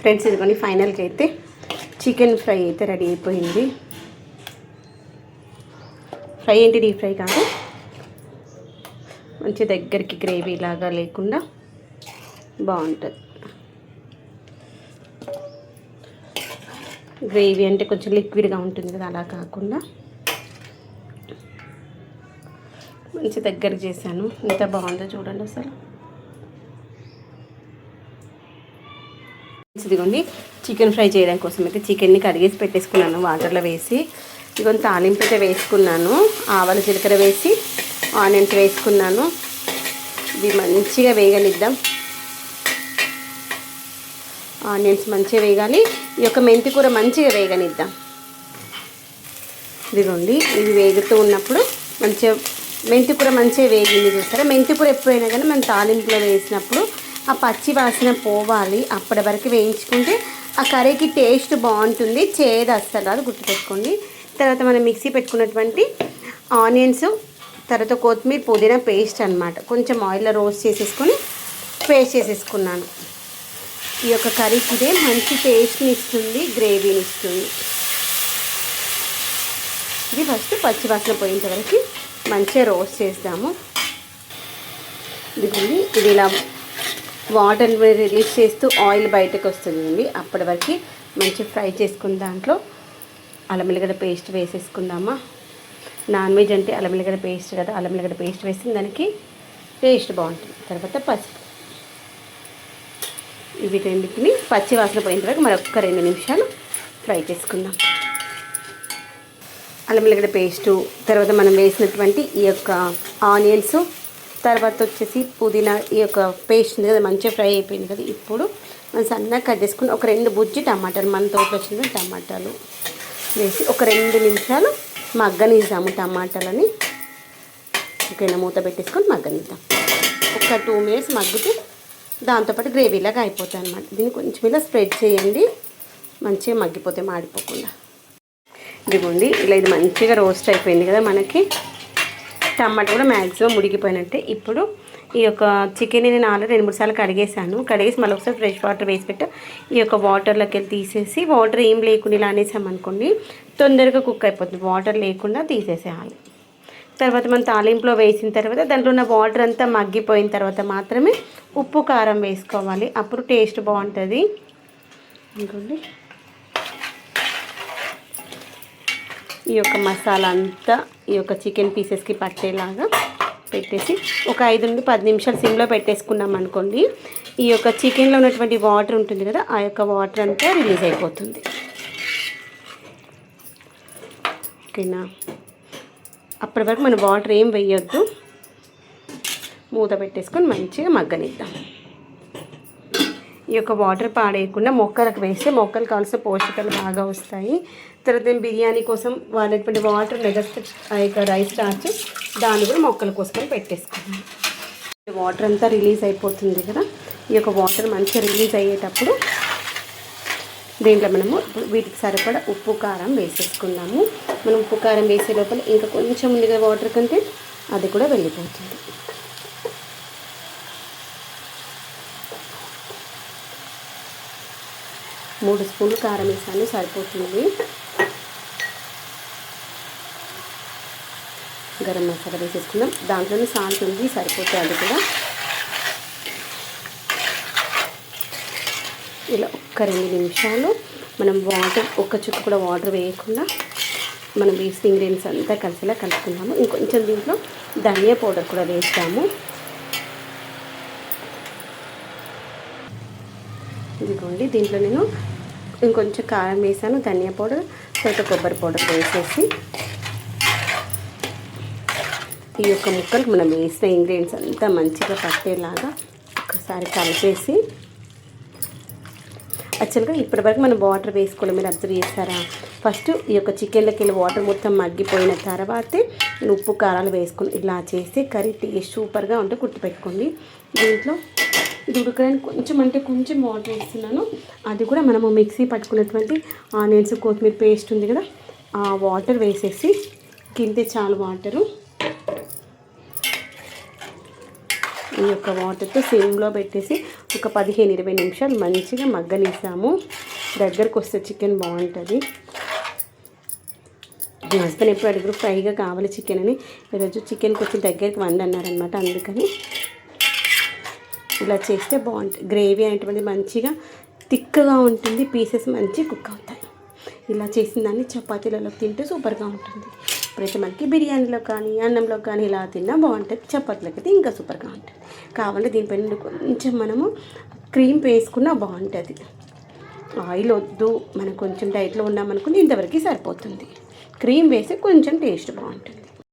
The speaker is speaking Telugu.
ఫ్రెండ్స్ ఇదిగోని ఫైనల్గా అయితే చికెన్ ఫ్రై అయితే రెడీ అయిపోయింది. ఫ్రై ఏంటి, డీప్ ఫ్రై కాదు, మంచి దగ్గరికి గ్రేవీ లాగా లేకుండా బాగుంటుంది. గ్రేవీ అంటే కొంచెం లిక్విడ్గా ఉంటుంది కదా, అలా కాకుండా మంచి దగ్గరికి చేశాను. ఎంత బాగుందో చూడండి అసలు. ఇదిగోండి చికెన్ ఫ్రై చేయడం కోసం అయితే చికెన్ని కడిగేసి పెట్టేసుకున్నాను వాటర్లో వేసి. ఇదిగోండి తాలింపు అయితే వేసుకున్నాను. ఆవాలు జీలకర్ర వేసి ఆనియన్స్ వేసుకున్నాను. ఇవి మంచిగా వేగనిద్దాం. ఆనియన్స్ మంచిగా వేగాలి. ఈ యొక్క మెంతి కూర మంచిగా వేగనిద్దాం. ఇదిగోండి ఇవి వేగుతూ ఉన్నప్పుడు మంచిగా మెంతి కూర మంచిగా వేగింది చూస్తారా. మెంతి కూర ఎప్పుడైనా కానీ మనం తాలింపులో వేసినప్పుడు ఆ పచ్చి వాసన పోవాలి. అప్పటి వరకు వేయించుకుంటే ఆ కర్రీకి టేస్ట్ బాగుంటుంది, చేదు అస్సలు రాదు, గుర్తుపెట్టుకోండి. తర్వాత మనం మిక్సీ పెట్టుకున్నటువంటి ఆనియన్స్, తర్వాత కొత్తిమీర, పుదీనా పేస్ట్ అనమాట కొంచెం ఆయిల్లో రోస్ట్ చేసేసుకొని పేస్ట్ చేసేసుకున్నాను. ఈ యొక్క కర్రీకి ఇదే మంచి టేస్ట్ని ఇస్తుంది, గ్రేవీని ఇస్తుంది. ఇది ఫస్ట్ పచ్చి వాసన పోయేంత వరకు మంచిగా రోస్ట్ చేద్దాము. ఇది ఇలా వాటర్ రిలీజ్ చేస్తూ ఆయిల్ బయటకు వస్తుందండి. అప్పటి వరకు మంచి ఫ్రై చేసుకుని దాంట్లో అల్లం వెల్లిగడ్డ పేస్ట్ వేసేసుకుందామా. నాన్ వెజ్ అంటే అల్లం వెల్లిగడ్డ పేస్ట్ కదా, అల్లం వెల్లిగడ్డ పేస్ట్ వేస్తే దానికి టేస్ట్ బాగుంటుంది. తర్వాత పసుపు, ఇవి రెండింటిని పచ్చి వాసన పోయిన వరకు మరొక 2 నిమిషాలు ఫ్రై చేసుకుందాం. అల్లం వెల్లిగడ్డ పేస్టు, తర్వాత మనం వేసినటువంటి ఈ యొక్క ఆనియన్స్, తర్వాత వచ్చేసి పుదీనా, ఈ యొక్క పేస్ట్ ఉంది కదా మంచిగా ఫ్రై అయిపోయింది కదా. ఇప్పుడు మనం సన్నగా కట్ చేసుకుని ఒక 2 బుజ్జి టమాటాలు, మన తోటలో వచ్చిన టమాటాలు వేసి ఒక 2 నిమిషాలు మగ్గనిద్దాము టమాటాలని. ఓకేనా, మూత పెట్టేసుకొని మగ్గనిద్దాం. ఒక 2 మినిట్స్ మగ్గితే దాంతోపాటు గ్రేవీలాగా అయిపోతాయి అన్నమాట. దీన్ని కొంచెం ఇలా స్ప్రెడ్ చేయండి, మంచిగా మగ్గిపోతే మాడిపోకుండా. ఇదిగోండి ఇలా ఇది మంచిగా రోస్ట్ అయిపోయింది కదా మనకి. టమాటా కూడా మ్యాక్సిమం ఉడికిపోయినట్టే. ఇప్పుడు ఈ యొక్క చికెన్ నేను ఆల్రెడీ 2-3 సార్లు కడిగేసాను. కడిగేసి మళ్ళీ ఒకసారి ఫ్రెష్ వాటర్ వేసి పెట్టా. ఈ యొక్క వాటర్లోకి వెళ్ళి తీసేసి, వాటర్ ఏం లేకుండా ఇలా అనేసామనుకోండి తొందరగా కుక్ అయిపోతుంది. వాటర్ లేకుండా తీసేసేయాలి. తర్వాత మనం తాలింపులో వేసిన తర్వాత దాంట్లో ఉన్న వాటర్ అంతా మగ్గిపోయిన తర్వాత మాత్రమే ఉప్పు కారం వేసుకోవాలి. అప్పుడు టేస్ట్ బాగుంటుంది. ఇంకోండి ఈ యొక్క మసాలా అంతా ఈ యొక్క చికెన్ పీసెస్కి పట్టేలాగా పెట్టేసి ఒక 5 నుండి 10 నిమిషాలు సిమ్లో పెట్టేసుకున్నాం అనుకోండి. ఈ యొక్క చికెన్లో ఉన్నటువంటి వాటర్ ఉంటుంది కదా, ఆ యొక్క వాటర్ అంతా రిలీజ్ అయిపోతుంది. ఓకేనా, అప్పటి వరకు మనం వాటర్ ఏం వేయొద్దు. మూత పెట్టేసుకొని మంచిగా మగ్గనిద్దాం. ఈ యొక్క వాటర్ పాడేయకుండా మొక్కలకు వేస్తే మొక్కలు కావాల్సిన పోషకాలు బాగా వస్తాయి. తర్వాత బిర్యానీ కోసం వాడేటువంటి వాటర్ నెక్స్ట్ ఆ యొక్క రైస్ స్టార్చ్ దాన్ని కూడా మొక్కల కోసం పెట్టేసుకున్నాం. వాటర్ అంతా రిలీజ్ అయిపోతుంది కదా. ఈ యొక్క వాటర్ మంచిగా రిలీజ్ అయ్యేటప్పుడు దీంట్లో మనము వీటికి సరిపడా ఉప్పు కారం వేసేసుకున్నాము. మనం ఉప్పు కారం వేసే లోపల ఇంకా కొంచెం ముందుగా వాటర్ కంటే అది కూడా వెళ్ళిపోతుంది. మూడు స్పూన్లు కారం వేసాను, సరిపోతుంది. గరం మసాలా వేసేసుకుందాం. దాంట్లోనే సాల్ట్ ఉంది, సరిపోతుంది. అది కూడా ఇలా ఒక్క 2 నిమిషాలు మనం వాటర్, ఒక్క చుక్క కూడా వాటర్ వేయకుండా మనం వేసిన ఇంగ్రీడియంట్స్ అంతా కలిసేలా కలుపుకుందాము. ఇంకొంచెం దీంట్లో ధనియా పౌడర్ కూడా వేస్తాము. ఇదిగోండి దీంట్లో నేను ఇంకొంచెం కారం వేసాను, ధనియా పౌడర్, తర్వాత కొబ్బరి పౌడర్ వేసేసి ఈ యొక్క ముక్కలకు మనం వేసిన ఇంగ్రీడియంట్స్ అంతా మంచిగా పట్టేలాగా ఒకసారి కలిపేసి, యాక్చువల్గా ఇప్పటివరకు మనం వాటర్ వేసుకోవాలి. మీరు అబ్జర్వ్ చేస్తారా? ఫస్ట్ ఈ యొక్క చికెన్లోకి వెళ్ళి వాటర్ మొత్తం మగ్గిపోయిన తర్వాతే నేను ఉప్పు కారాలు వేసుకుని ఇలా చేస్తే కర్రీ టేస్ట్ సూపర్గా ఉంటే గుర్తుపెట్టుకోండి. దీంట్లో ఇది ఉడకడానికి కొంచెం అంటే కొంచెం వాటర్ వేస్తున్నాను. అది కూడా మనము మిక్సీ పట్టుకున్నటువంటి ఆనియన్స్, కొత్తిమీర పేస్ట్ ఉంది కదా, ఆ వాటర్ వేసేసి కింద చాలు వాటరు ఈ యొక్క వాటర్తో సిమ్లో పెట్టేసి ఒక 15-20 నిమిషాలు మంచిగా మగ్గనిస్తాము. దగ్గరకు వస్తే చికెన్ బాగుంటుంది. మా హస్బెండ్ ఎప్పుడు అడుగురు ఫ్రైగా కావాలి చికెన్ అని. ఈరోజు చికెన్ కొంచెం దగ్గరికి వండి అన్నారనమాట. అందుకని ఇలా చేస్తే బాగుంటుంది. గ్రేవీ అనేటువంటిది మంచిగా థిక్గా ఉంటుంది, పీసెస్ మంచి కుక్ అవుతాయి. ఇలా చేసిన దాన్ని చపాతీలలో తింటే సూపర్గా ఉంటుంది. ఇప్పుడైతే మనకి బిర్యానీలో కానీ అన్నంలో కానీ ఇలా తిన్నా బాగుంటుంది. చపాతీలోకి అయితే ఇంకా సూపర్గా ఉంటుంది. కావాలంటే దీనిపైన కొంచెం మనము క్రీమ్ వేసుకున్నా బాగుంటుంది. ఆయిల్ వద్దు, మనం కొంచెం డైట్లో ఉన్నామనుకుని ఇంతవరకు సరిపోతుంది. క్రీమ్ వేసి కొంచెం టేస్ట్ బాగుంటుంది.